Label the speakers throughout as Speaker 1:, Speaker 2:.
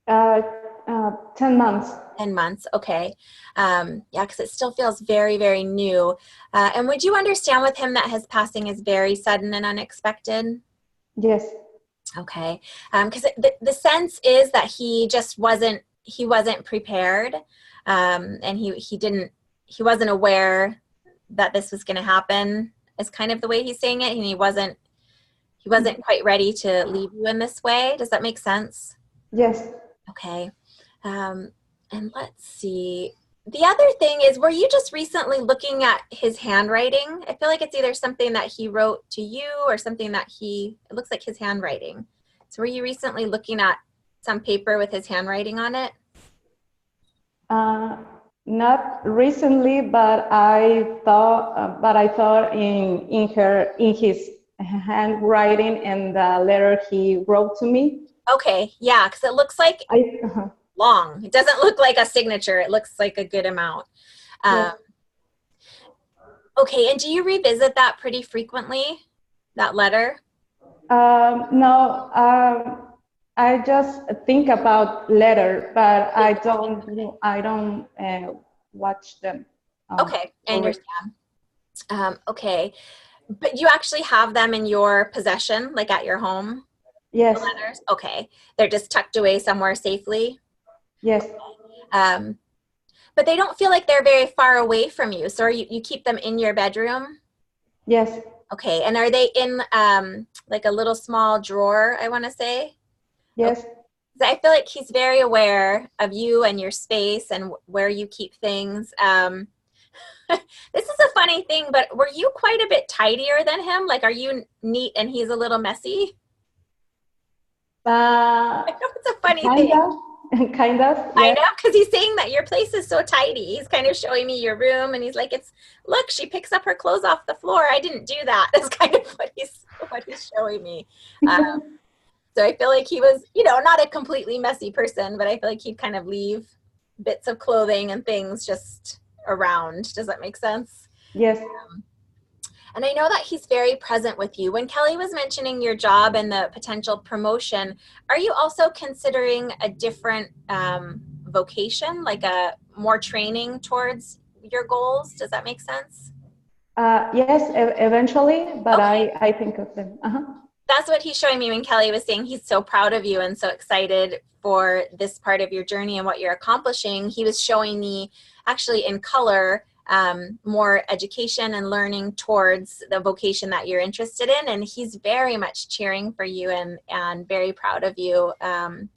Speaker 1: Uh, 10 months.
Speaker 2: 10 months, okay. Yeah, because it still feels very, very new. And would you understand with him that his passing is very sudden and unexpected?
Speaker 1: Yes.
Speaker 2: Okay, because the sense is that he wasn't prepared, and he wasn't aware that this was going to happen. Is kind of the way he's saying it, and he wasn't quite ready to leave you in this way. Does that make sense?
Speaker 1: Yes.
Speaker 2: Okay. Um, and let's see. The other thing is, were you just recently looking at his handwriting? I feel like it's either something that he wrote to you or something that it looks like his handwriting. So were you recently looking at some paper with his handwriting on it?
Speaker 1: Uh, Not recently, but I thought in his handwriting and the letter he wrote to me.
Speaker 2: Okay, yeah, because it looks like
Speaker 1: I
Speaker 2: long. It doesn't look like a signature. It looks like a good amount.
Speaker 1: Yes.
Speaker 2: Um, okay, and do you revisit that pretty frequently, that letter?
Speaker 1: No, I just think about letter, but I don't watch them.
Speaker 2: Okay, I
Speaker 1: Or
Speaker 2: understand. Okay, but you actually have them in your possession, like at your home, the
Speaker 1: yes,
Speaker 2: letters? Okay, they're just tucked away somewhere safely.
Speaker 1: yes,
Speaker 2: Um, but they don't feel like they're very far away from you. So you keep them in your bedroom?
Speaker 1: yes,
Speaker 2: Okay, and are they in like a little small drawer, I want to say? Okay.
Speaker 1: yes.
Speaker 2: I feel like he's very aware of you and your space and where you keep things. This is a funny thing, but were you quite a bit tidier than him? Like, are you neat and he's a little messy?
Speaker 1: Uh,
Speaker 2: I know it's a funny
Speaker 1: kind
Speaker 2: thing.
Speaker 1: of, kind of,
Speaker 2: I
Speaker 1: yes.
Speaker 2: know, because he's saying that your place is so tidy. He's kind of showing me your room, and he's like, look, she picks up her clothes off the floor. I didn't do that." That's kind of what he's showing me. So I feel like he was, not a completely messy person, but I feel like he'd kind of leave bits of clothing and things just around. Does that make sense?
Speaker 1: Yes.
Speaker 2: And I know that he's very present with you. When Kelly was mentioning your job and the potential promotion, are you also considering a different vocation, like a more training towards your goals? Does that make sense?
Speaker 1: Yes, eventually, but
Speaker 2: Okay.
Speaker 1: I think of them.
Speaker 2: That's what he's showing me when Kelly was saying he's so proud of you and so excited for this part of your journey and what you're accomplishing. He was showing me actually in color more education and learning towards the vocation that you're interested in. And he's very much cheering for you and very proud of you. And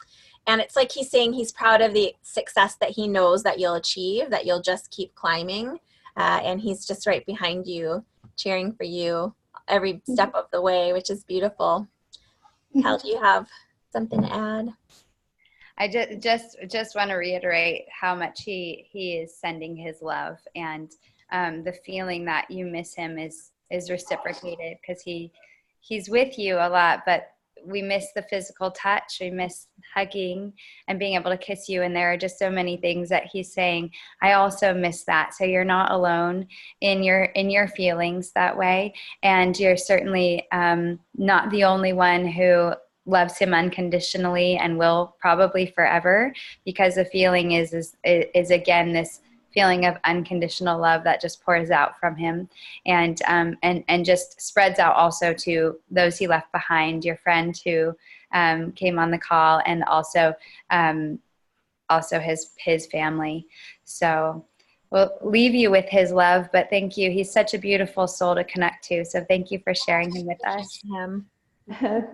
Speaker 2: it's like he's saying he's proud of the success that he knows that you'll achieve, that you'll just keep climbing. And he's just right behind you, cheering for you every step of the way, which is beautiful. Cal, do you have something to add?
Speaker 3: I just want to reiterate how much he is sending his love, and the feeling that you miss him is reciprocated because he's with you a lot, but we miss the physical touch, we miss hugging and being able to kiss you, and there are just so many things that he's saying. I also miss that, so you're not alone in your feelings that way, and you're certainly not the only one who loves him unconditionally and will probably forever, because the feeling is again this feeling of unconditional love that just pours out from him, and just spreads out also to those he left behind, your friend who came on the call, and also his family. So we'll leave you with his love, but thank you. He's such a beautiful soul to connect to. So thank you for sharing him with us.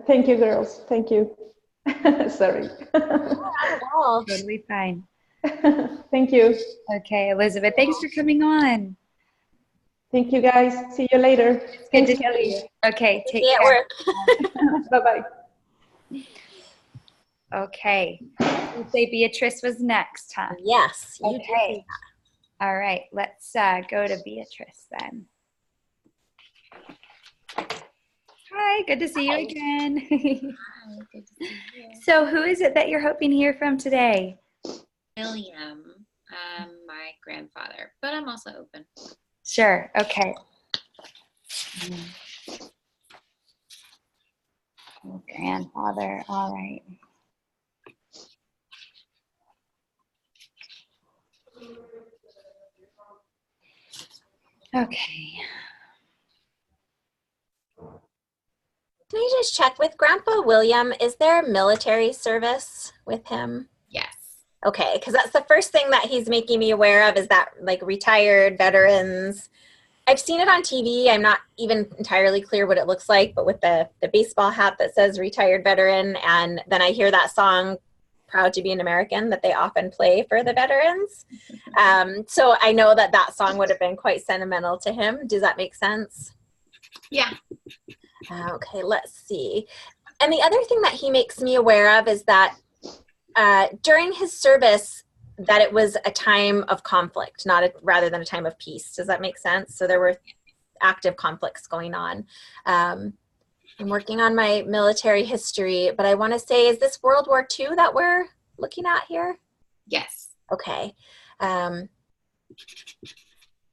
Speaker 1: Thank you, girls. Thank you. Sorry.
Speaker 2: Not at all.
Speaker 3: Totally fine.
Speaker 1: Thank you.
Speaker 3: Okay, Elizabeth, thanks for coming on.
Speaker 1: Thank you, guys. See you later.
Speaker 3: Good
Speaker 1: Thanks,
Speaker 3: to
Speaker 1: Kelly.
Speaker 3: see you. Okay, take
Speaker 2: See you
Speaker 3: care.
Speaker 2: at work.
Speaker 1: Bye-bye.
Speaker 3: Okay. You say Beatrice was next, huh?
Speaker 2: Yes. You
Speaker 3: Okay. All right. Let's go to Beatrice then. Hi. Good to see you again.
Speaker 4: Hi, good to see you.
Speaker 3: So who is it that you're hoping to hear from today?
Speaker 4: William, my grandfather, but I'm also open.
Speaker 3: Sure. Okay. Grandfather. All right. Okay.
Speaker 2: Can I just check with Grandpa William? Is there military service with him?
Speaker 4: Yes.
Speaker 2: Okay, because that's the first thing that he's making me aware of is that like retired veterans. I've seen it on TV. I'm not even entirely clear what it looks like, but with the baseball hat that says retired veteran, and then I hear that song, Proud to be an American, that they often play for the veterans. So I know that that song would have been quite sentimental to him. Does that make sense?
Speaker 4: Yeah.
Speaker 2: Okay, let's see. And the other thing that he makes me aware of is that during his service, that it was a time of conflict, rather than a time of peace. Does that make sense? So there were active conflicts going on. I'm working on my military history, but I want to say, is this World War II that we're looking at here?
Speaker 4: Yes.
Speaker 2: Okay. And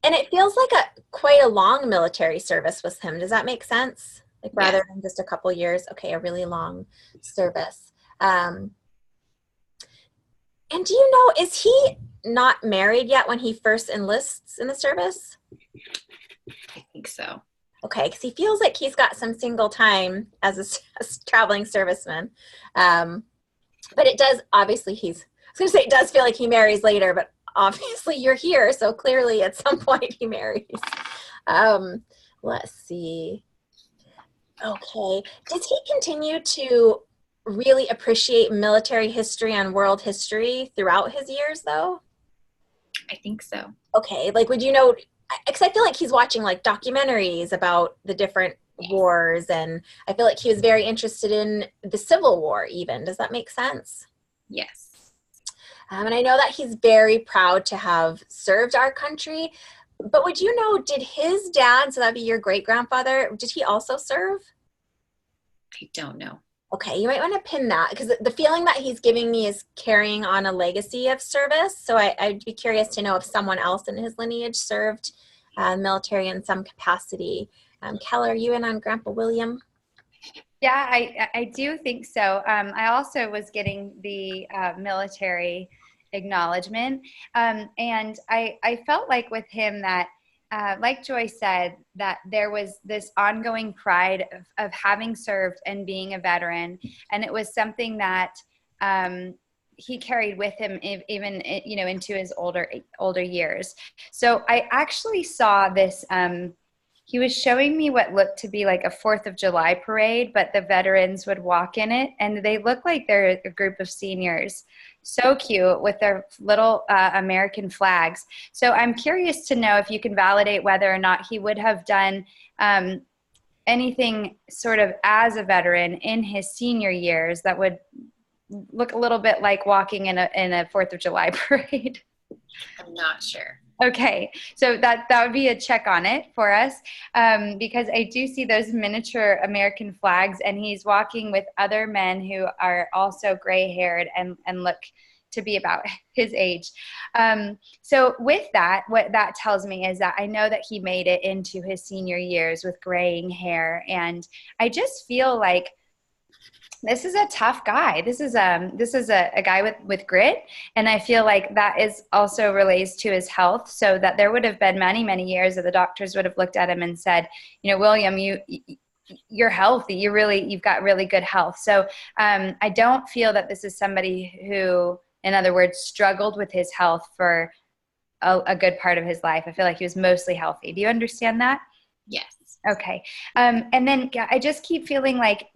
Speaker 2: it feels like quite a long military service with him. Does that make sense? Like rather than just a couple years? Okay, a really long service. And do you know, is he not married yet when he first enlists in the service?
Speaker 4: I think so.
Speaker 2: Okay, because he feels like he's got some single time as a traveling serviceman. But it does, obviously I was going to say it does feel like he marries later, but obviously you're here, so clearly at some point he marries. Let's see. Okay, does he continue to really appreciate military history and world history throughout his years, though?
Speaker 4: I think so.
Speaker 2: Okay, like would you know, because I feel like he's watching like documentaries about the different wars, and I feel like he was very interested in the Civil War even. Does that make sense?
Speaker 4: Yes.
Speaker 2: And I know that he's very proud to have served our country, but would you know, did his dad, so that'd be your great-grandfather, did he also serve?
Speaker 4: I don't know.
Speaker 2: Okay, you might want to pin that, because the feeling that he's giving me is carrying on a legacy of service. So I'd be curious to know if someone else in his lineage served military in some capacity. Keller, are you in on Grandpa William?
Speaker 3: Yeah, I do think so. I also was getting the military acknowledgement. And I felt like with him that, like Joy said, that there was this ongoing pride of having served and being a veteran. And it was something that he carried with him even, into his older years. So I actually saw this, he was showing me what looked to be like a 4th of July parade, but the veterans would walk in it, and they look like they're a group of seniors. So cute with their little American flags. So I'm curious to know if you can validate whether or not he would have done anything sort of as a veteran in his senior years that would look a little bit like walking in a 4th of July parade.
Speaker 4: I'm not sure.
Speaker 3: Okay, so that would be a check on it for us, because I do see those miniature American flags, and he's walking with other men who are also gray-haired and look to be about his age. So with that, what that tells me is that I know that he made it into his senior years with graying hair, and I just feel like this is a tough guy. This is a guy with grit, and I feel like that is also relates to his health. So that there would have been many years that the doctors would have looked at him and said, William, you're healthy. You've got really good health. So I don't feel that this is somebody who, in other words, struggled with his health for a good part of his life. I feel like he was mostly healthy. Do you understand that?
Speaker 4: Yes.
Speaker 3: Okay. And then I just keep feeling like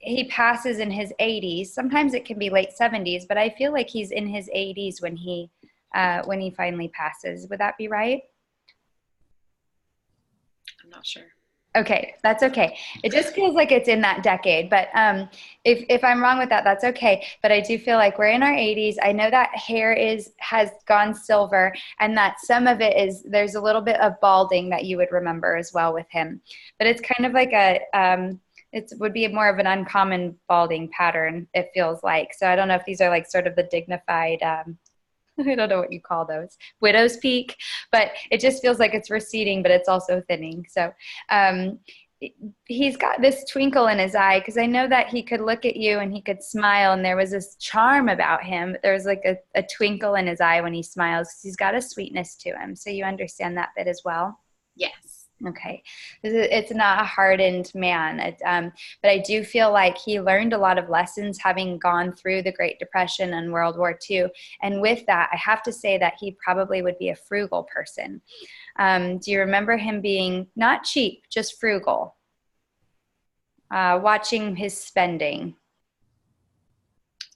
Speaker 3: he passes in his 80s. Sometimes it can be late 70s, but I feel like he's in his 80s when he finally passes. Would that be right?
Speaker 4: I'm not sure.
Speaker 3: Okay, that's okay. It just feels like it's in that decade, but if I'm wrong with that, that's okay. But I do feel like we're in our 80s. I know that hair has gone silver, and that some of it there's a little bit of balding that you would remember as well with him. But it's kind of like it would be more of an uncommon balding pattern, it feels like. So I don't know if these are like sort of the dignified, I don't know what you call those, widow's peak, but it just feels like it's receding, but it's also thinning. So he's got this twinkle in his eye, because I know that he could look at you and he could smile, and there was this charm about him. There was like a twinkle in his eye when he smiles, because he's got a sweetness to him. So you understand that bit as well?
Speaker 4: Yes.
Speaker 3: Okay. It's not a hardened man. But I do feel like he learned a lot of lessons having gone through the Great Depression and World War II. And with that, I have to say that he probably would be a frugal person. Do you remember him being not cheap, just frugal? Watching his spending.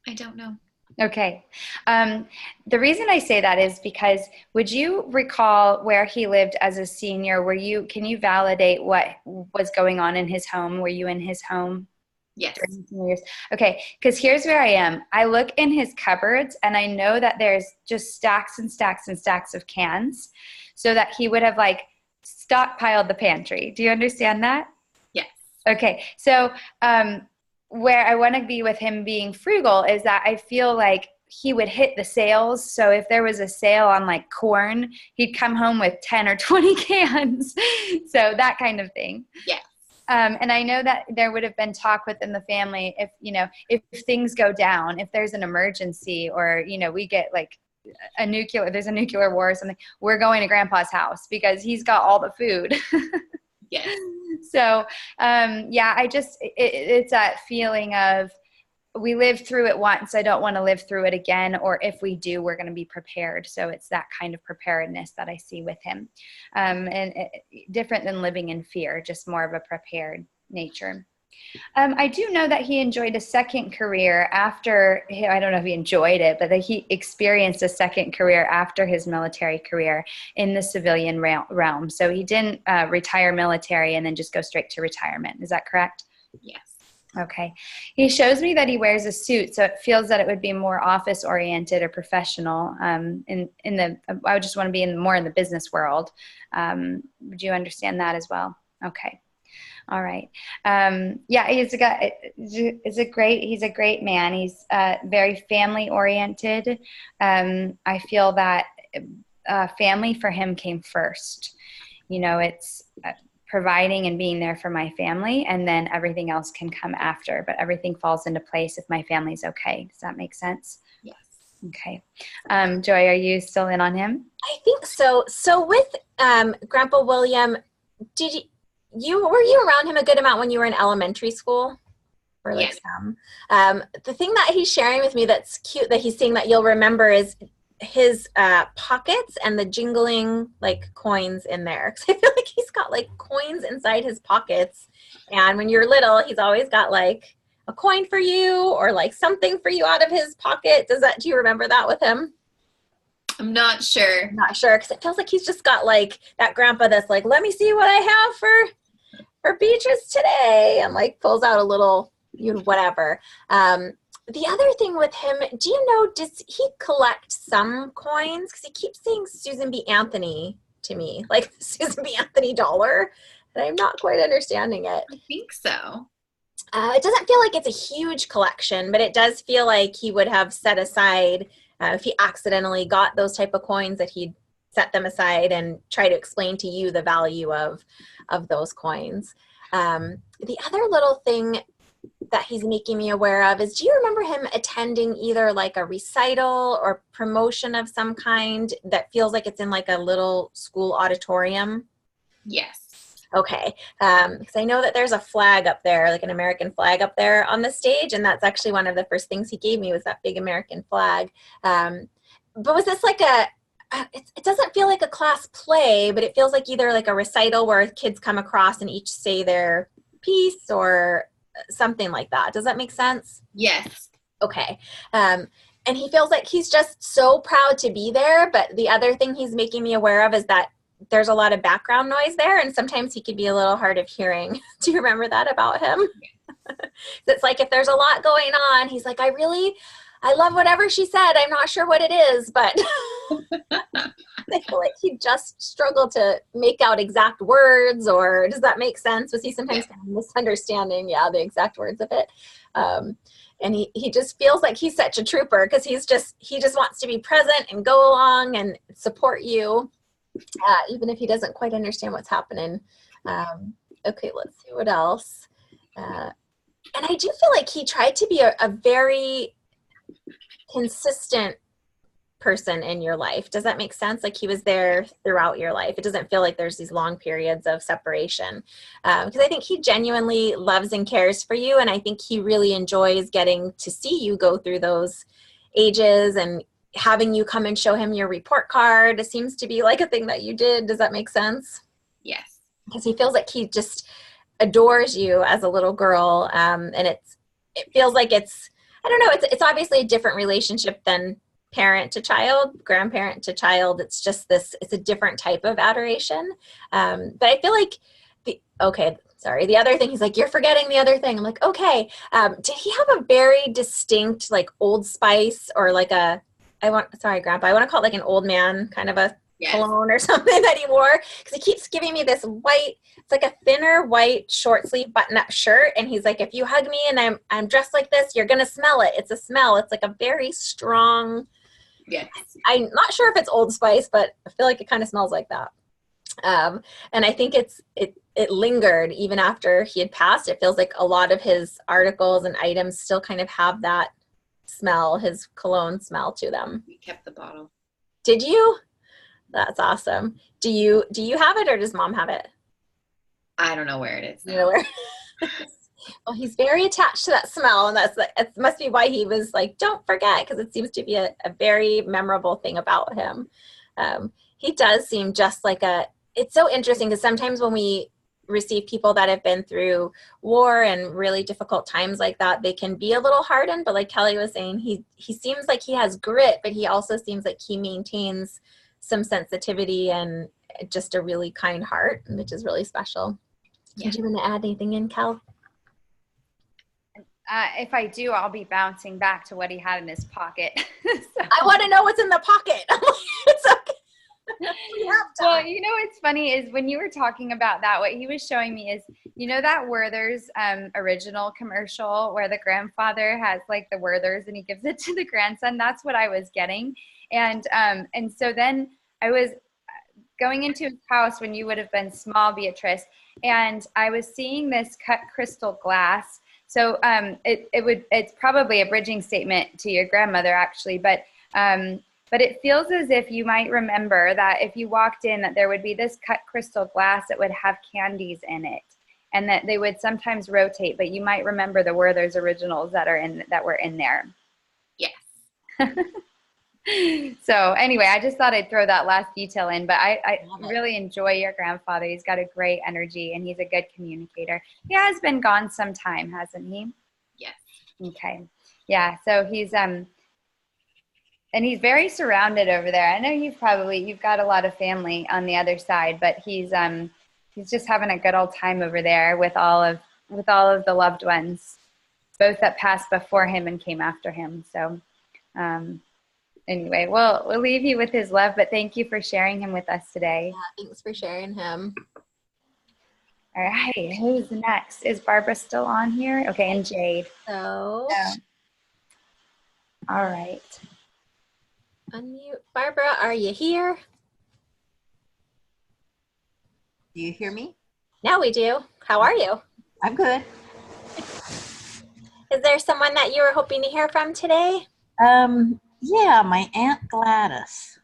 Speaker 4: I don't know.
Speaker 3: Okay. The reason I say that is because would you recall where he lived as a senior? Can you validate what was going on in his home? Were you in his home?
Speaker 4: Yes.
Speaker 3: During the years? Okay. Because here's where I am. I look in his cupboards and I know that there's just stacks and stacks and stacks of cans so that he would have like stockpiled the pantry. Do you understand that?
Speaker 4: Yes.
Speaker 3: Okay. So, where I want to be with him being frugal is that I feel like he would hit the sales. So if there was a sale on like corn, he'd come home with 10 or 20 cans. So that kind of thing.
Speaker 4: Yes.
Speaker 3: And I know that there would have been talk within the family if things go down, if there's an emergency or, we get like there's a nuclear war or something, we're going to Grandpa's house because he's got all the food.
Speaker 4: Yes.
Speaker 3: So, it's that feeling of we lived through it once. I don't want to live through it again. Or if we do, we're going to be prepared. So it's that kind of preparedness that I see with him. Different than living in fear, just more of a prepared nature. I do know that he enjoyed a second career after, I don't know if he enjoyed it, but that he experienced a second career after his military career in the civilian realm. So he didn't retire military and then just go straight to retirement. Is that correct?
Speaker 4: Yes.
Speaker 3: Okay. He shows me that he wears a suit, so it feels that it would be more office oriented or professional. I would just want to be more in the business world. Would you understand that as well? Okay. All right. He's a great man. He's very family oriented. I feel that family for him came first. It's providing and being there for my family, and then everything else can come after. But everything falls into place if my family's okay. Does that make sense?
Speaker 4: Yes.
Speaker 3: Okay. Joy, are you still in on him?
Speaker 2: I think so. So with Grandpa William, were you around him a good amount when you were in elementary school? Or like
Speaker 4: Yes.
Speaker 2: some? The thing that he's sharing with me that's cute that he's saying that you'll remember is his pockets and the jingling like coins in there. Because I feel like he's got like coins inside his pockets. And when you're little, he's always got like a coin for you or like something for you out of his pocket. Do you remember that with him?
Speaker 4: I'm not sure.
Speaker 2: I'm not sure, because it feels like he's just got like that grandpa that's like, let me see what I have for Beatrice today, and like pulls out a little whatever. The other thing with him, do you know, does he collect some coins? Because he keeps saying Susan B. Anthony to me, like Susan B. Anthony dollar, and I'm not quite understanding it.
Speaker 4: I think so.
Speaker 2: It doesn't feel like it's a huge collection, but it does feel like he would have set aside, if he accidentally got those type of coins, that he'd set them aside and try to explain to you the value of those coins. The other little thing that he's making me aware of is, do you remember him attending either like a recital or promotion of some kind that feels like it's in like a little school auditorium?
Speaker 4: Yes.
Speaker 2: Okay, because I know that there's a flag up there, like an American flag up there on the stage, and that's actually one of the first things he gave me was that big American flag. But was this like it doesn't feel like a class play, but it feels like either like a recital where kids come across and each say their piece or something like that. Does that make sense?
Speaker 4: Yes.
Speaker 2: Okay. And he feels like he's just so proud to be there, but the other thing he's making me aware of is that there's a lot of background noise there, and sometimes he could be a little hard of hearing. Do you remember that about him? It's like if there's a lot going on, he's like, I love whatever she said. I'm not sure what it is, but I feel like he just struggled to make out exact words, or does that make sense? Was he sometimes kind of misunderstanding, the exact words of it? And he just feels like he's such a trooper because he just wants to be present and go along and support you. Even if he doesn't quite understand what's happening. Okay, let's see what else. And I do feel like he tried to be a very consistent person in your life. Does that make sense? Like he was there throughout your life. It doesn't feel like there's these long periods of separation. Because I think he genuinely loves and cares for you. And I think he really enjoys getting to see you go through those ages and having you come and show him your report card. It seems to be like a thing that you did. Does that make sense?
Speaker 4: Yes.
Speaker 2: Because he feels like he just adores you as a little girl. And it feels like it's, I don't know, it's obviously a different relationship than parent to child, grandparent to child. It's just this, it's a different type of adoration. But I feel like the other thing, he's like, you're forgetting the other thing. I'm like, okay. Did he have a very distinct, like Old Spice or like Grandpa, I want to call it like an old man kind of a cologne or something that he wore? Because he keeps giving me this white, it's like a thinner white short sleeve button up shirt. And he's like, if you hug me and I'm dressed like this, you're going to smell it. It's a smell. It's like a very strong, I'm not sure if it's Old Spice, but I feel like it kind of smells like that. And I think it lingered even after he had passed. It feels like a lot of his articles and items still kind of have that smell, his cologne smell to them.
Speaker 4: We kept the bottle.
Speaker 2: Did you? That's awesome. Do you have it or does Mom have it?
Speaker 4: I don't know where it is now.
Speaker 2: You know where? Well, he's very attached to that smell, and it must be why he was like, don't forget, because it seems to be a very memorable thing about him. He does seem just like it's so interesting because sometimes when we receive people that have been through war and really difficult times like that, they can be a little hardened, but like Kelly was saying, he seems like he has grit, but he also seems like he maintains some sensitivity and just a really kind heart, which is really special. Did you want to add anything in, Kel?
Speaker 3: If I do, I'll be bouncing back to what he had in his pocket. So.
Speaker 2: I want to know what's in the pocket. It's okay.
Speaker 3: Well, you know what's funny is when you were talking about that, what he was showing me is, you know, that Werther's original commercial where the grandfather has like the Werther's and he gives it to the grandson. That's what I was getting. And so then I was going into his house when you would have been small, Beatrice, and I was seeing this cut crystal glass. So it's probably a bridging statement to your grandmother actually, but it feels as if you might remember that if you walked in that there would be this cut crystal glass that would have candies in it and that they would sometimes rotate, but you might remember the Werther's originals that were in there.
Speaker 4: Yes.
Speaker 3: So anyway, I just thought I'd throw that last detail in, but I really enjoy your grandfather. He's got a great energy and he's a good communicator. He has been gone some time, hasn't he?
Speaker 4: Yes.
Speaker 3: Okay. Yeah. So he's, and he's very surrounded over there. I know you've got a lot of family on the other side, but he's just having a good old time over there with all of the loved ones, both that passed before him and came after him. So, anyway, we'll leave you with his love, but thank you for sharing him with us today.
Speaker 2: Yeah, thanks for sharing him.
Speaker 3: All right, who's next? Is Barbara still on here? Okay, and Jade.
Speaker 2: So,
Speaker 3: all right.
Speaker 2: Unmute. Barbara, are you here?
Speaker 5: Do you hear me?
Speaker 2: Now we do. How are you?
Speaker 5: I'm good.
Speaker 2: Is there someone that you were hoping to hear from today?
Speaker 5: Yeah, my Aunt Gladys.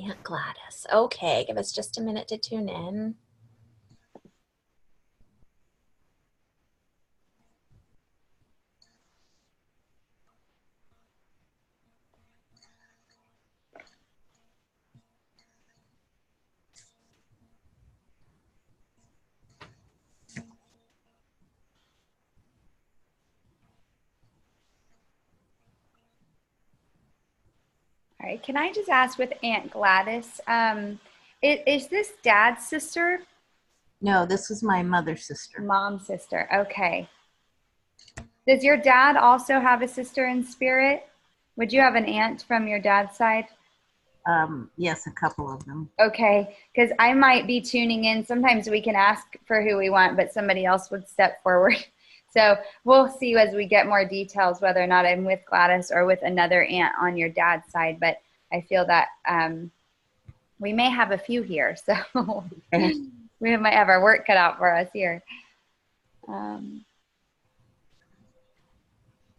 Speaker 2: Aunt Gladys. Okay, give us just a minute to tune in.
Speaker 3: All right, can I just ask with Aunt Gladys, is this Dad's sister?
Speaker 5: No, this was my mother's sister.
Speaker 3: Mom's sister, okay. Does your dad also have a sister in spirit? Would you have an aunt from your dad's side?
Speaker 5: Yes, a couple of them.
Speaker 3: Okay, because I might be tuning in. Sometimes we can ask for who we want, but somebody else would step forward. So we'll see as we get more details whether or not I'm with Gladys or with another aunt on your dad's side. But I feel that we may have a few here. So we might have our work cut out for us here.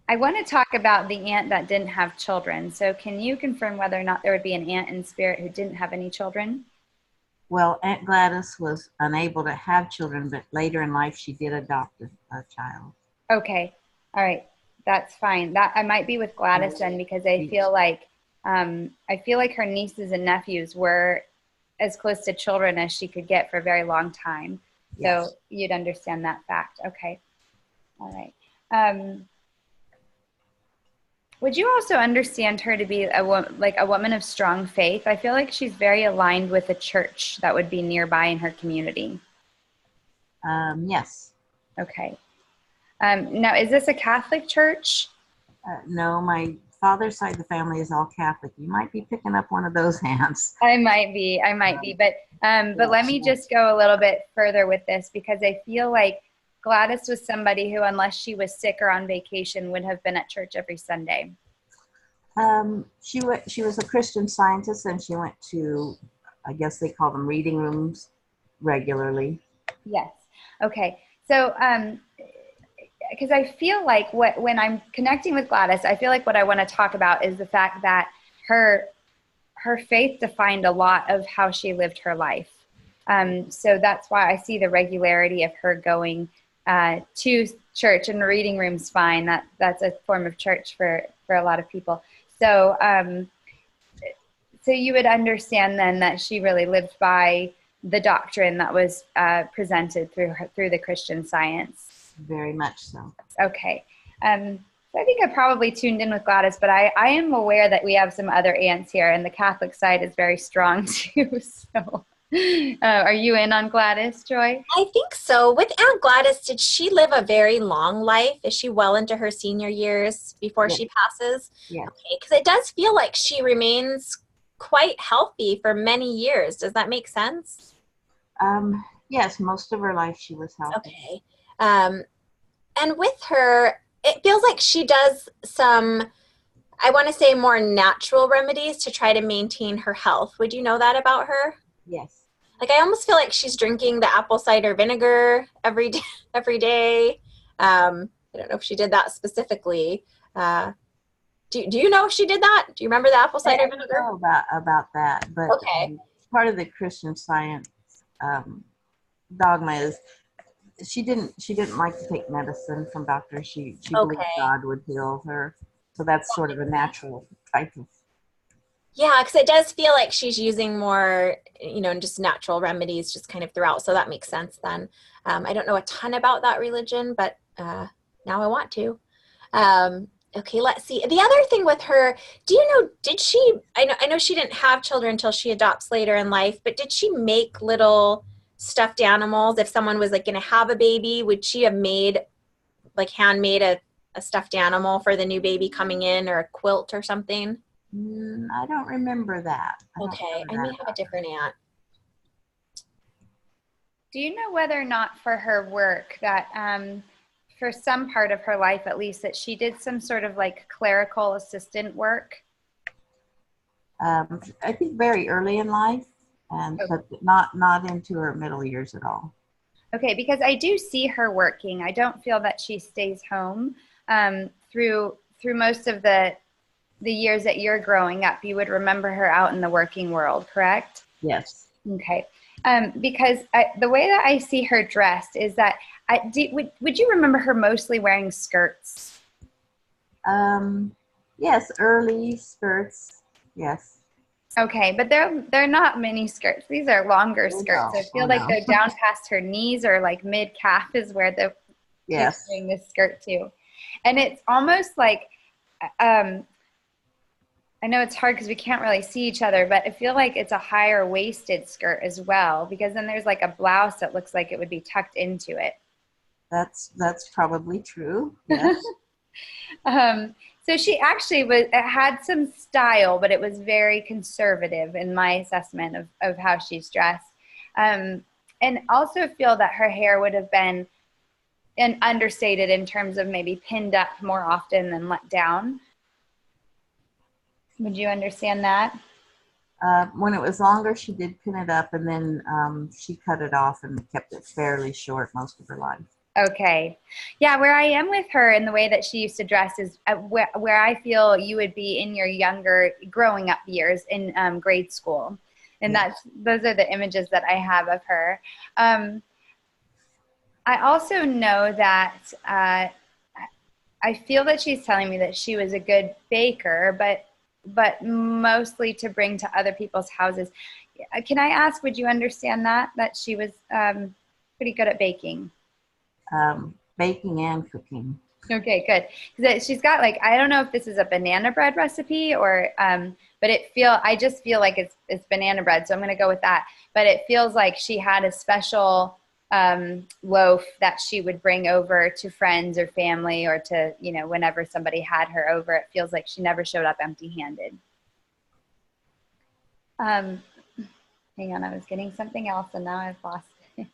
Speaker 3: I want to talk about the aunt that didn't have children. So can you confirm whether or not there would be an aunt in spirit who didn't have any children?
Speaker 5: Well, Aunt Gladys was unable to have children, but later in life she did adopt a child.
Speaker 3: Okay. All right. That's fine. That I might be with Gladys then, because I feel like her nieces and nephews were as close to children as she could get for a very long time.
Speaker 5: Yes.
Speaker 3: So you'd understand that fact. Okay. All right. Would you also understand her to be a woman of strong faith? I feel like she's very aligned with a church that would be nearby in her community.
Speaker 5: Yes.
Speaker 3: Okay. Now, is this a Catholic church?
Speaker 5: No, my father's side of the family is all Catholic. You might be picking up one of those hands.
Speaker 3: I might be, but let me just go a little bit further with this, because I feel like Gladys was somebody who, unless she was sick or on vacation, would have been at church every Sunday.
Speaker 5: She was a Christian Scientist, and she went to, I guess they call them reading rooms, regularly.
Speaker 3: Yes. Okay. So, because I feel like when I'm connecting with Gladys, I feel like what I want to talk about is the fact that her faith defined a lot of how she lived her life. So that's why I see the regularity of her going to church, and the reading room's fine. That's a form of church for a lot of people. So so you would understand then that she really lived by the doctrine that was presented through the Christian Science.
Speaker 5: Very much so.
Speaker 3: Okay. So I think I probably tuned in with Gladys, but I am aware that we have some other aunts here, and the Catholic side is very strong too. So are you in on Gladys, Joy?
Speaker 2: I think so. With Aunt Gladys, did she live a very long life? Is she well into her senior years before she passes?
Speaker 5: Yeah.
Speaker 2: Okay, because it does feel like she remains quite healthy for many years. Does that make sense?
Speaker 5: Yes, most of her life she was healthy.
Speaker 2: Okay. And with her, it feels like she does some, I want to say, more natural remedies to try to maintain her health. Would you know that about her?
Speaker 5: Yes.
Speaker 2: Like, I almost feel like she's drinking the apple cider vinegar every day. I don't know if she did that specifically. Do you know if she did that? Do you remember the apple cider vinegar?
Speaker 5: I don't know about that, but
Speaker 2: Okay.
Speaker 5: Part of the Christian Science dogma is she didn't like to take medicine from doctors. She believed God would heal her. So that's sort of a natural type of.
Speaker 2: Yeah, because it does feel like she's using more, just natural remedies just kind of throughout. So that makes sense then. I don't know a ton about that religion, but now I want to. Okay, let's see. The other thing with her, do you know, did she, I know she didn't have children until she adopts later in life, but did she make little stuffed animals? If someone was like going to have a baby, would she have handmade a stuffed animal for the new baby coming in, or a quilt or something?
Speaker 5: I don't remember that.
Speaker 2: Okay, I may have a different aunt.
Speaker 3: Do you know whether or not for her work that for some part of her life at least, that she did some sort of like clerical assistant work?
Speaker 5: I think very early in life, but not into her middle years at all.
Speaker 3: Okay, because I do see her working. I don't feel that she stays home through most of the years that you're growing up. You would remember her out in the working world, correct?
Speaker 5: Yes.
Speaker 3: Okay. Because the way that I see her dressed is that, would you remember her mostly wearing skirts?
Speaker 5: Yes, early skirts. Yes.
Speaker 3: Okay, but they're not mini skirts. These are longer skirts.
Speaker 5: No.
Speaker 3: I feel like they're down past her knees, or like mid calf is where she's wearing this skirt too. And it's almost like, I know it's hard because we can't really see each other, but I feel like it's a higher waisted skirt as well, because then there's like a blouse that looks like it would be tucked into it.
Speaker 5: That's probably true. Yes.
Speaker 3: So she actually had some style, but it was very conservative in my assessment of how she's dressed. And also feel that her hair would have been understated in terms of maybe pinned up more often than let down. Would you understand that?
Speaker 5: When it was longer, she did pin it up, and then she cut it off and kept it fairly short most of her life.
Speaker 3: Okay. Yeah, where I am with her and the way that she used to dress is where I feel you would be in your younger growing up years in grade school. And those are the images that I have of her. I also know that I feel that she's telling me that she was a good baker, but mostly to bring to other people's houses. Can I ask, would you understand that she was pretty good at baking?
Speaker 5: Baking and cooking.
Speaker 3: Okay, good. 'Cause she's got like, I don't know if this is a banana bread recipe or, but I just feel like it's banana bread. So I'm going to go with that. But it feels like she had a special loaf that she would bring over to friends or family or to, whenever somebody had her over. It feels like she never showed up empty-handed. Hang on, I was getting something else and now I've lost it.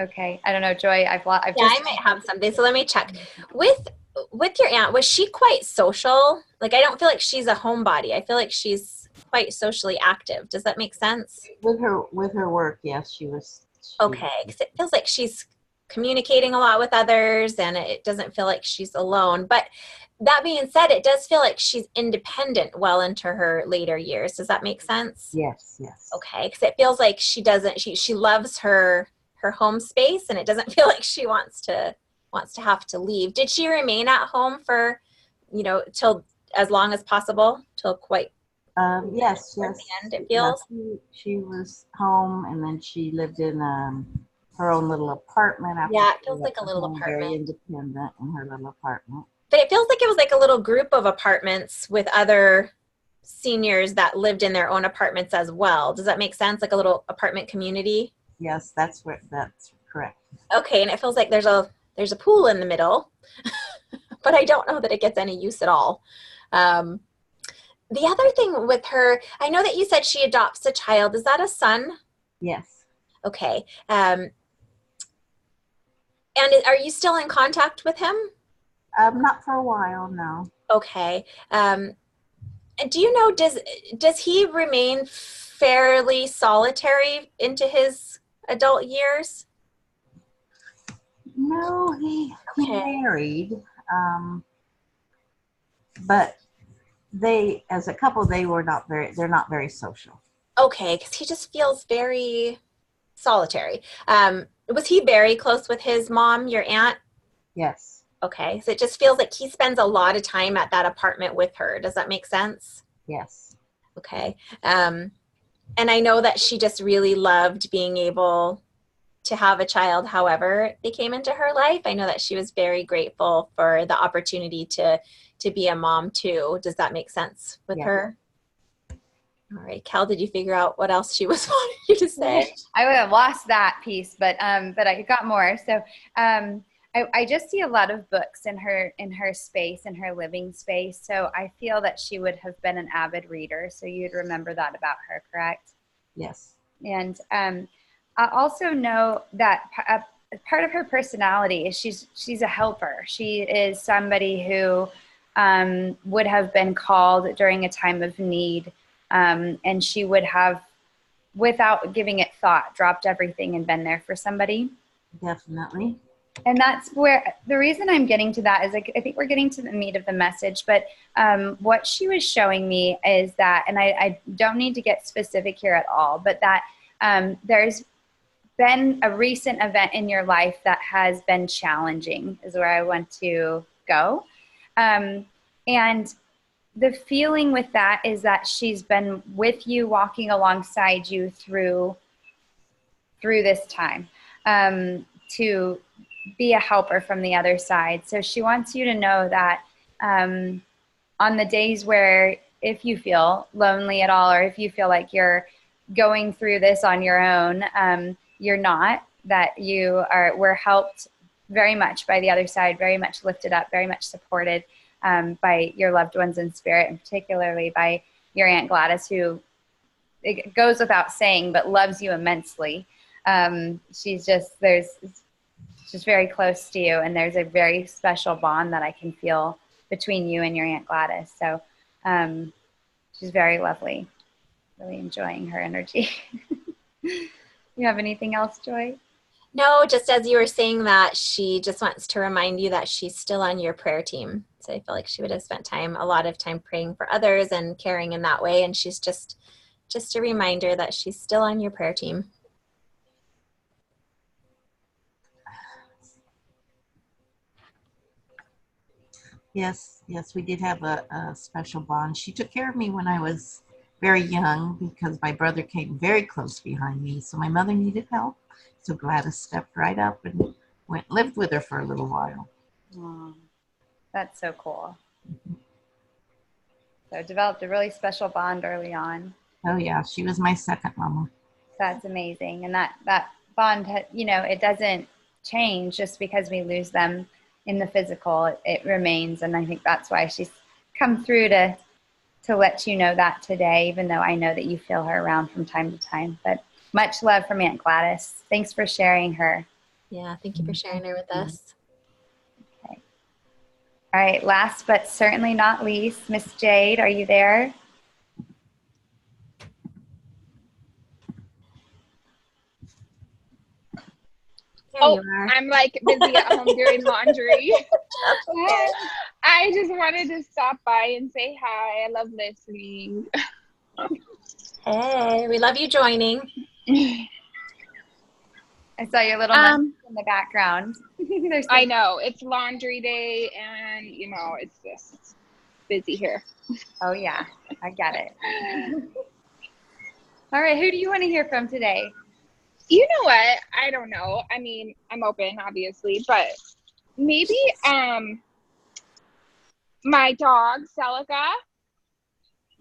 Speaker 3: Okay, I don't know, Joy. I
Speaker 2: might have something. So let me check. With your aunt, was she quite social? Like, I don't feel like she's a homebody. I feel like she's quite socially active. Does that make sense?
Speaker 5: With her work, yes, she was.
Speaker 2: Okay, because it feels like she's communicating a lot with others, and it doesn't feel like she's alone. But that being said, it does feel like she's independent well into her later years. Does that make sense?
Speaker 5: Yes.
Speaker 2: Okay, because it feels like she loves her home space, and it doesn't feel like she wants to have to leave. Did she remain at home for, till as long as possible, till quite
Speaker 5: yes.
Speaker 2: the end, it feels?
Speaker 5: She was home, and then she lived in her own little apartment.
Speaker 2: Yeah, it feels like a little apartment.
Speaker 5: Very independent in her little apartment.
Speaker 2: But it feels like it was like a little group of apartments with other seniors that lived in their own apartments as well. Does that make sense? Like a little apartment community?
Speaker 5: Yes, that's correct.
Speaker 2: Okay, and it feels like there's a pool in the middle, but I don't know that it gets any use at all. The other thing with her, I know that you said she adopts a child. Is that a son?
Speaker 5: Yes.
Speaker 2: Okay. And are you still in contact with him?
Speaker 5: Not for a while, no.
Speaker 2: Okay. And do you know, does he remain fairly solitary into his adult years?
Speaker 5: No, he married, but they, as a couple, they're not very social.
Speaker 2: Okay, because he just feels very solitary. Was he very close with his mom, your aunt?
Speaker 5: Yes.
Speaker 2: Okay, so it just feels like he spends a lot of time at that apartment with her. Does that make sense?
Speaker 5: Yes.
Speaker 2: Okay. And I know that she just really loved being able to have a child, however they came into her life. I know that she was very grateful for the opportunity to be a mom too. Does that make sense with her? All right, Cal, did you figure out what else she was wanting you to say?
Speaker 3: I would have lost that piece, but I got more. So I just see a lot of books in her space, in her living space. So I feel that she would have been an avid reader. So you'd remember that about her, correct?
Speaker 5: Yes.
Speaker 3: And I also know that part of her personality is she's a helper. She is somebody who would have been called during a time of need, and she would have, without giving it thought, dropped everything and been there for somebody.
Speaker 5: Definitely.
Speaker 3: And that's where the reason I'm getting to that is, I think we're getting to the meat of the message, but what she was showing me is that, and I don't need to get specific here at all, but that there's been a recent event in your life that has been challenging, is where I want to go. And the feeling with that is that she's been with you, walking alongside you through this time, to be a helper from the other side. So she wants you to know that on the days where, if you feel lonely at all, or if you feel like you're going through this on your own, you're not, that we're helped very much by the other side, very much lifted up, very much supported by your loved ones in spirit, and particularly by your Aunt Gladys, who, it goes without saying, but loves you immensely. She's just very close to you, and there's a very special bond that I can feel between you and your Aunt Gladys. So she's very lovely. Really enjoying her energy. You have anything else, Joy?
Speaker 2: No, just as you were saying that, she just wants to remind you that she's still on your prayer team. So I feel like she would have spent a lot of time praying for others and caring in that way. And she's just a reminder that she's still on your prayer team.
Speaker 5: Yes, yes, we did have a special bond. She took care of me when I was very young because my brother came very close behind me. So my mother needed help. So Gladys stepped right up and lived with her for a little while.
Speaker 3: Oh, that's so cool. So developed a really special bond early on.
Speaker 5: Oh yeah, she was my second mama.
Speaker 3: That's amazing. And that bond, it doesn't change just because we lose them in the physical. It remains. And I think that's why she's come through to let you know that today, even though I know that you feel her around from time to time. But much love from Aunt Gladys. Thanks for sharing her.
Speaker 2: Yeah, thank you for sharing her with us.
Speaker 3: Okay. All right, last but certainly not least, Miss Jade, are you there?
Speaker 2: There you are.
Speaker 6: I'm like busy at home doing laundry. I just wanted to stop by and say hi. I love listening.
Speaker 2: Hey, we love you joining.
Speaker 3: I saw your little munchies in the background.
Speaker 6: I know it's laundry day, and it's just busy here.
Speaker 3: Oh yeah, I get it. All right, who do you want to hear from today?
Speaker 6: You know what? I don't know. I mean, I'm open, obviously, but maybe my dog, Celica.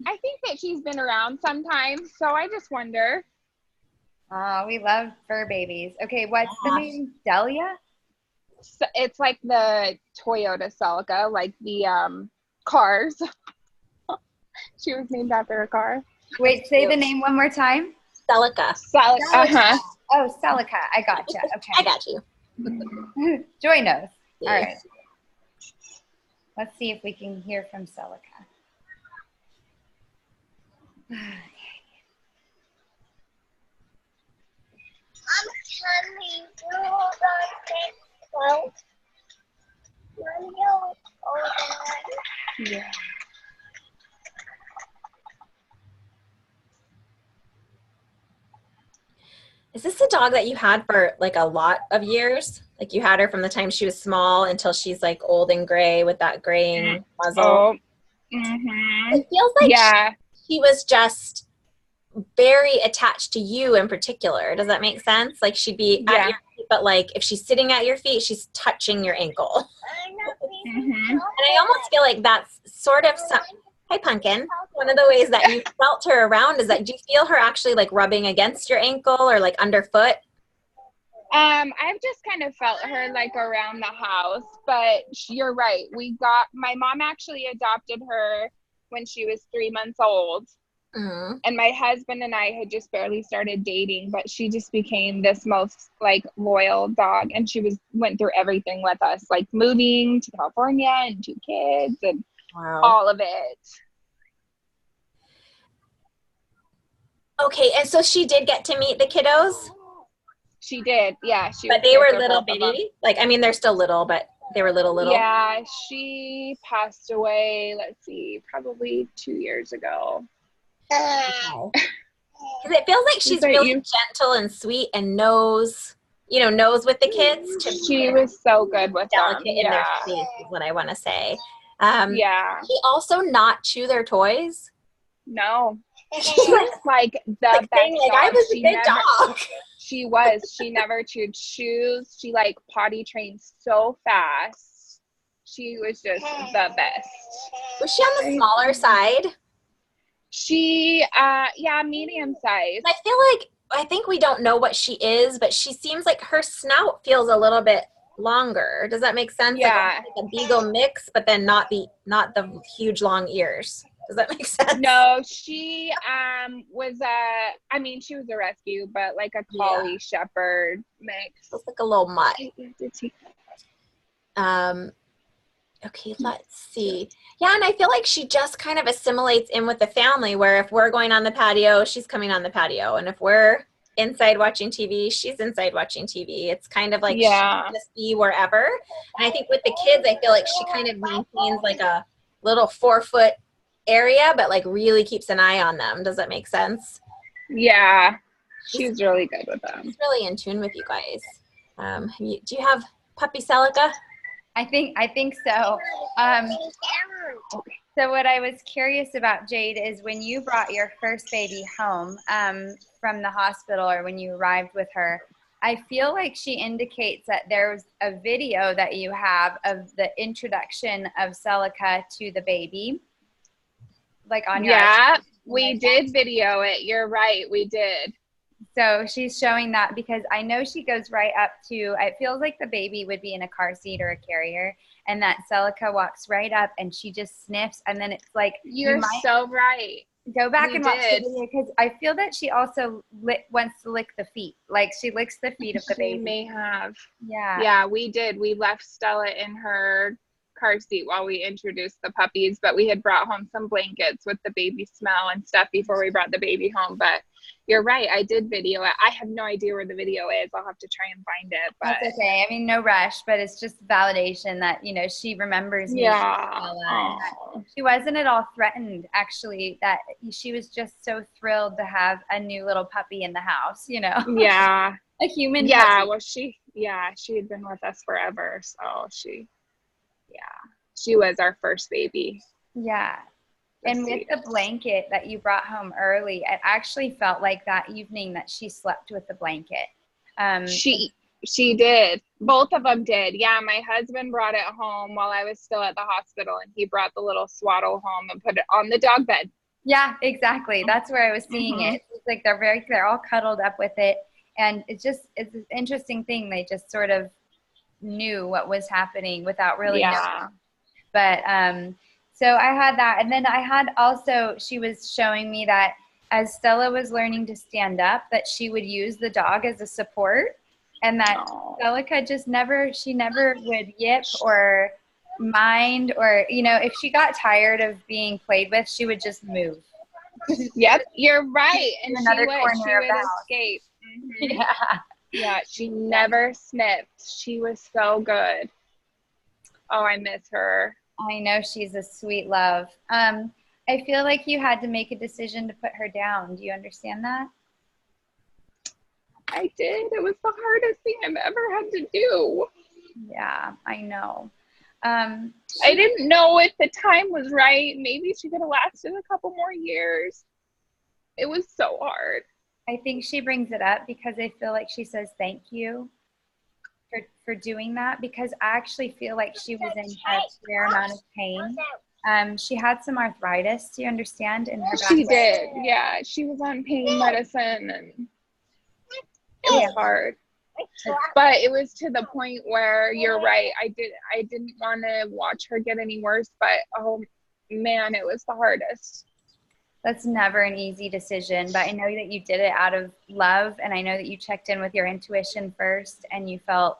Speaker 6: I think that she's been around sometimes, so I just wonder.
Speaker 3: Oh, we love fur babies. Okay, what's the name? Delia?
Speaker 6: So it's like the Toyota Celica, like the cars. She was named after a car.
Speaker 3: Wait, say the name one more time.
Speaker 2: Celica.
Speaker 6: Uh-huh.
Speaker 3: Oh, Celica. I gotcha. Okay.
Speaker 2: I got you.
Speaker 3: Joy knows.
Speaker 2: Yeah.
Speaker 3: All right. Let's see if we can hear from Celica.
Speaker 6: Yeah.
Speaker 2: Is this a dog that you had for like a lot of years? Like you had her from the time she was small until she's like old and gray with that graying muzzle?
Speaker 6: Oh. Mm-hmm.
Speaker 2: It feels like
Speaker 6: Yeah.
Speaker 2: she was just very attached to you in particular. Does that make sense? Like she'd be at your feet, but like if she's sitting at your feet, she's touching your ankle.
Speaker 6: Mm-hmm.
Speaker 2: And I almost feel like that's sort of hi Pumpkin. One of the ways that you felt her around is that do you feel her actually like rubbing against your ankle or like underfoot?
Speaker 6: I've just kind of felt her like around the house, but you're right. My mom actually adopted her when she was 3 months old.
Speaker 2: Mm-hmm.
Speaker 6: And my husband and I had just barely started dating, but she just became this most like loyal dog, and she went through everything with us, like moving to California and 2 kids and all of it.
Speaker 2: Okay, and so she did get to meet the kiddos?
Speaker 6: She did, yeah.
Speaker 2: But they were little bitty? Like, I mean, they're still little, but they were little?
Speaker 6: Yeah, she passed away, let's see, probably 2 years ago.
Speaker 2: Because it feels like she's really gentle and sweet and knows with the kids.
Speaker 6: She was so good with
Speaker 2: delicate
Speaker 6: them.
Speaker 2: in their space is what I want to say.
Speaker 6: Yeah.
Speaker 2: She also not chew their toys?
Speaker 6: No. She was like the best
Speaker 2: thing, like, I was a good dog.
Speaker 6: She was. She never chewed shoes. She like potty trained so fast. She was just the best.
Speaker 2: Was she on the smaller side?
Speaker 6: She, medium size.
Speaker 2: I think we don't know what she is, but she seems like her snout feels a little bit longer. Does that make sense?
Speaker 6: Yeah.
Speaker 2: Like a beagle mix, but then not the huge long ears. Does that make sense?
Speaker 6: No, she was she was a rescue, but like a collie shepherd mix.
Speaker 2: Looks like a little mutt. Okay, let's see. Yeah, and I feel like she just kind of assimilates in with the family, where if we're going on the patio, she's coming on the patio. And if we're inside watching TV, she's inside watching TV. It's kind of like she
Speaker 6: Yeah.
Speaker 2: can just be wherever. And I think with the kids, I feel like she kind of maintains like a little 4-foot area, but like really keeps an eye on them. Does that make sense?
Speaker 6: Yeah. She's really good with them.
Speaker 2: She's really in tune with you guys. Do you have puppy Celica?
Speaker 3: I think so. So what I was curious about, Jade, is when you brought your first baby home from the hospital, or when you arrived with her, I feel like she indicates that there's a video that you have of the introduction of Celica to the baby, like on your
Speaker 6: we did video it. You're right, we did.
Speaker 3: So she's showing that because I know she goes right up to, it feels like the baby would be in a car seat or a carrier, and that Celica walks right up and she just sniffs, and then it's like,
Speaker 6: You're so right.
Speaker 3: Go back
Speaker 6: We
Speaker 3: and watch the
Speaker 6: did.
Speaker 3: video, because I feel that she also wants to lick the feet. Like she licks the feet of the
Speaker 6: She
Speaker 3: baby.
Speaker 6: may have.
Speaker 3: Yeah.
Speaker 6: Yeah, we did. We left Stella in her car seat while we introduced the puppies, but we had brought home some blankets with the baby smell and stuff before we brought the baby home. But you're right, I did video it. I have no idea where the video is. I'll have to try and find it. But
Speaker 3: That's okay. I mean, no rush, but it's just validation that, you know, she remembers me.
Speaker 6: yeah.
Speaker 3: She wasn't at all threatened, actually, that she was just so thrilled to have a new little puppy in the house, you know.
Speaker 6: Yeah.
Speaker 3: A human
Speaker 6: Yeah,
Speaker 3: puppy.
Speaker 6: well she had been with us forever, so she was our first baby.
Speaker 3: Yeah. And with the blanket that you brought home early, it actually felt like that evening that she slept with the blanket.
Speaker 6: She did. Both of them did. Yeah, my husband brought it home while I was still at the hospital, and he brought the little swaddle home and put it on the dog bed.
Speaker 3: Yeah, exactly. That's where I was seeing it. It's like they're all cuddled up with it. And it's an interesting thing. They just sort of knew what was happening without really knowing. But so I had that. And then I had also, she was showing me that as Stella was learning to stand up, that she would use the dog as a support, and that Celica just never would yip or mind, or, you know, if she got tired of being played with, she would just move.
Speaker 6: Yep, you're right. And
Speaker 3: Another
Speaker 6: she
Speaker 3: corner of
Speaker 6: would
Speaker 3: the house.
Speaker 6: escape.
Speaker 3: Yeah.
Speaker 6: Yeah, she never sniffed. She was so good. Oh, I miss her.
Speaker 3: I know, she's a sweet love. I feel like you had to make a decision to put her down. Do you understand that?
Speaker 6: I did. It was the hardest thing I've ever had to do.
Speaker 3: Yeah, I know.
Speaker 6: I didn't know if the time was right. Maybe she could have lasted a couple more years. It was so hard.
Speaker 3: I think she brings it up because I feel like she says thank you for doing that, because I actually feel like she was in a fair amount of pain. She had some arthritis, do you understand? In her back
Speaker 6: She
Speaker 3: leg.
Speaker 6: did. Yeah, she was on pain medicine, and it was hard. But it was to the point where, you're right, I didn't want to watch her get any worse, but oh man, it was the hardest.
Speaker 3: That's never an easy decision, but I know that you did it out of love, and I know that you checked in with your intuition first, and you felt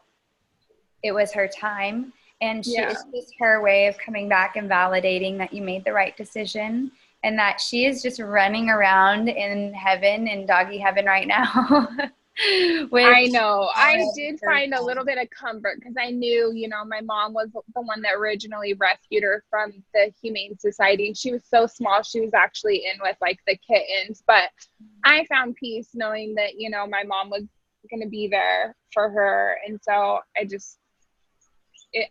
Speaker 3: it was her time, and it's just her way of coming back and validating that you made the right decision, and that she is just running around in heaven, in doggy heaven right now.
Speaker 6: I know. I did find a little bit of comfort because I knew, you know, my mom was the one that originally rescued her from the Humane Society. She was so small. She was actually in with like the kittens, but I found peace knowing that, you know, my mom was going to be there for her. And so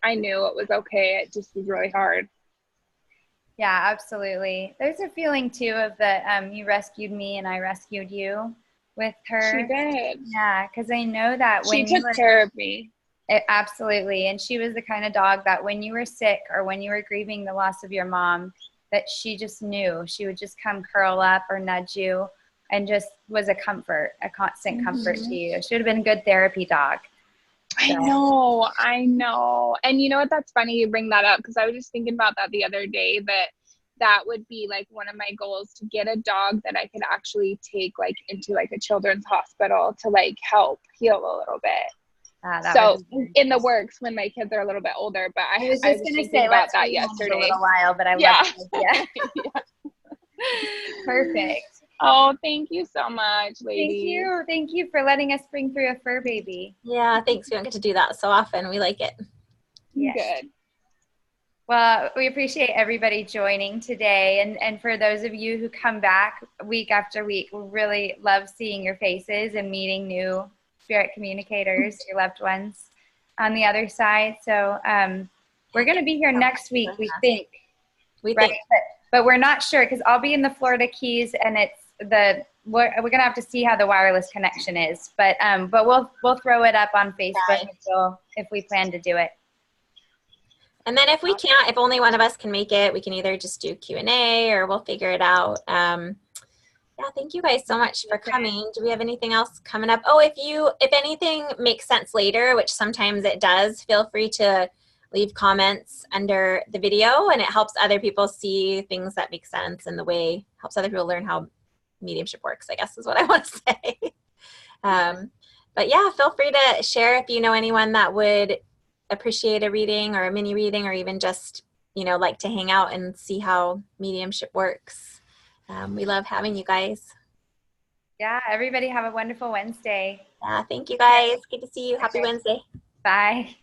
Speaker 6: I knew it was okay. It just was really hard.
Speaker 3: Yeah, absolutely. There's a feeling too of that you rescued me and I rescued you with her.
Speaker 6: She did.
Speaker 3: Yeah, because I know that when
Speaker 6: she took care of me.
Speaker 3: Absolutely. And she was the kind of dog that when you were sick or when you were grieving the loss of your mom, that she just knew. She would just come curl up or nudge you and just was a comfort, a constant comfort to you. She would have been a good therapy dog.
Speaker 6: I know. And you know what? That's funny you bring that up, because I was just thinking about that the other day, that would be like one of my goals, to get a dog that I could actually take like into like a children's hospital to like help heal a little bit. So in the works when my kids are a little bit older, but I was just thinking about that yesterday.
Speaker 3: A little while, but I love it. Yeah. Perfect.
Speaker 6: Oh, thank you so much, ladies.
Speaker 3: Thank you for letting us bring through a fur baby.
Speaker 2: Yeah, thanks. We don't get to do that so often. We like it.
Speaker 3: Yes.
Speaker 6: Good.
Speaker 3: Well, we appreciate everybody joining today. And for those of you who come back week after week, we really love seeing your faces and meeting new spirit communicators, your loved ones on the other side. So we're going to be here next week, we think.
Speaker 2: We
Speaker 3: Right?
Speaker 2: think.
Speaker 3: But we're not sure because I'll be in the Florida Keys and we're going to have to see how the wireless connection is. But we'll throw it up on Facebook if we plan to do it.
Speaker 2: And then if we can't, if only one of us can make it, we can either just do Q&A or we'll figure it out. Yeah, thank you guys so much for coming. Do we have anything else coming up? Oh, if anything makes sense later, which sometimes it does, feel free to leave comments under the video, and it helps other people see things that make sense, and helps other people learn how mediumship works, I guess is what I want to say. But yeah, feel free to share if you know anyone that would appreciate a reading or a mini reading, or even just, like to hang out and see how mediumship works. We love having you guys.
Speaker 3: Yeah, everybody have a wonderful Wednesday.
Speaker 2: Yeah, thank you guys. Good to see you. Happy Wednesday.
Speaker 3: Bye.